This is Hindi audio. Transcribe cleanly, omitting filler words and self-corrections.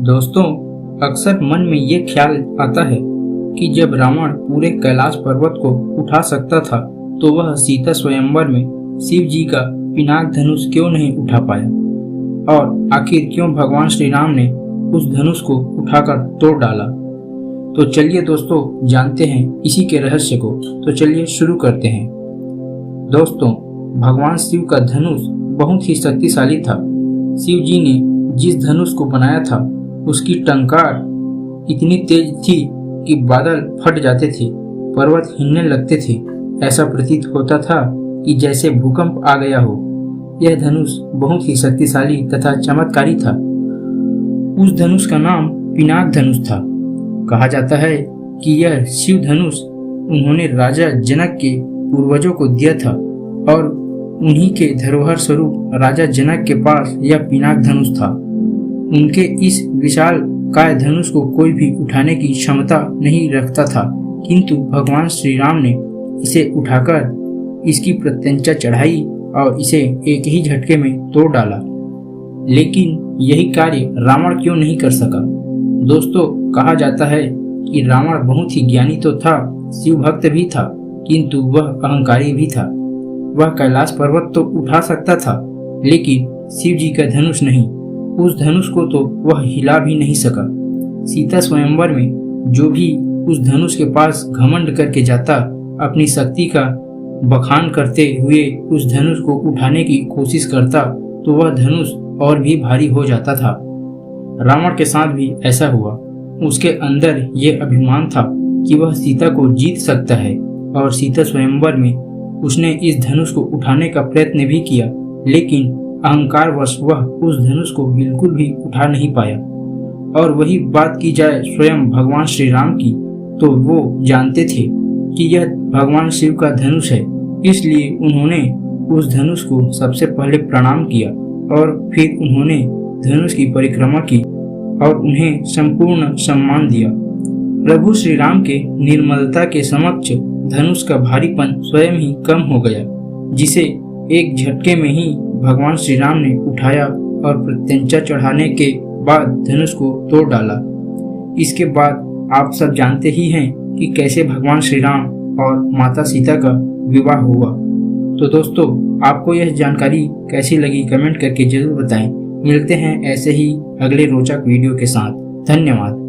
दोस्तों, अक्सर मन में ये ख्याल आता है कि जब रावण पूरे कैलाश पर्वत को उठा सकता था तो वह सीता स्वयंवर में शिव जी का पिनाक धनुष क्यों नहीं उठा पाया, और आखिर क्यों भगवान श्री राम ने उस धनुष को उठाकर तोड़ डाला। तो चलिए दोस्तों, जानते हैं इसी के रहस्य को। तो चलिए शुरू करते हैं। दोस्तों, भगवान शिव का धनुष बहुत ही शक्तिशाली था। शिव जी ने जिस धनुष को बनाया था उसकी टंकार इतनी तेज थी कि बादल फट जाते थे, पर्वत हिलने लगते थे। ऐसा प्रतीत होता था कि जैसे भूकंप आ गया हो। यह धनुष बहुत ही शक्तिशाली तथा चमत्कारी था। उस धनुष का नाम पिनाक धनुष था। कहा जाता है कि यह शिव धनुष उन्होंने राजा जनक के पूर्वजों को दिया था और उन्हीं के धरोहर स्वरूप राजा जनक के पास यह पिनाक धनुष था। उनके इस विशाल काय धनुष को कोई भी उठाने की क्षमता नहीं रखता था, किंतु भगवान श्री राम ने इसे उठाकर इसकी प्रत्यंचा चढ़ाई और इसे एक ही झटके में तोड़ डाला। लेकिन यही कार्य रावण क्यों नहीं कर सका? दोस्तों, कहा जाता है कि रावण बहुत ही ज्ञानी तो था, शिव भक्त भी था, किंतु वह अहंकारी भी था। वह कैलाश पर्वत तो उठा सकता था, लेकिन शिव जी का धनुष नहीं। उस धनुष को तो वह हिला भी नहीं सका। सीता स्वयंवर में जो भी उस धनुष के पास घमंड करके जाता, अपनी शक्ति का बखान करते हुए उस धनुष को उठाने की कोशिश करता, तो वह धनुष और भी भारी हो जाता था। रावण के साथ भी ऐसा हुआ। उसके अंदर ये अभिमान था कि वह सीता को जीत सकता है, और सीता स्वयंवर में उसने इस धनुष को उठाने का प्रयत्न भी किया, लेकिन अहंकारवश वह उस धनुष को बिल्कुल भी उठा नहीं पाया। और वही बात की जाए स्वयं भगवान श्री राम की, तो वो जानते थे कि यह भगवान शिव का धनुष है, इसलिए उन्होंने उस धनुष को सबसे पहले प्रणाम किया और फिर उन्होंने धनुष की परिक्रमा की और उन्हें संपूर्ण सम्मान दिया। प्रभु श्री राम के निर्मलता के समक्ष धनुष का भारीपन स्वयं ही कम हो गया, जिसे एक झटके में ही भगवान श्री राम ने उठाया और प्रत्यंचा चढ़ाने के बाद धनुष को तोड़ डाला। इसके बाद आप सब जानते ही हैं कि कैसे भगवान श्री राम और माता सीता का विवाह हुआ। तो दोस्तों, आपको यह जानकारी कैसी लगी कमेंट करके जरूर बताएं। मिलते हैं ऐसे ही अगले रोचक वीडियो के साथ। धन्यवाद।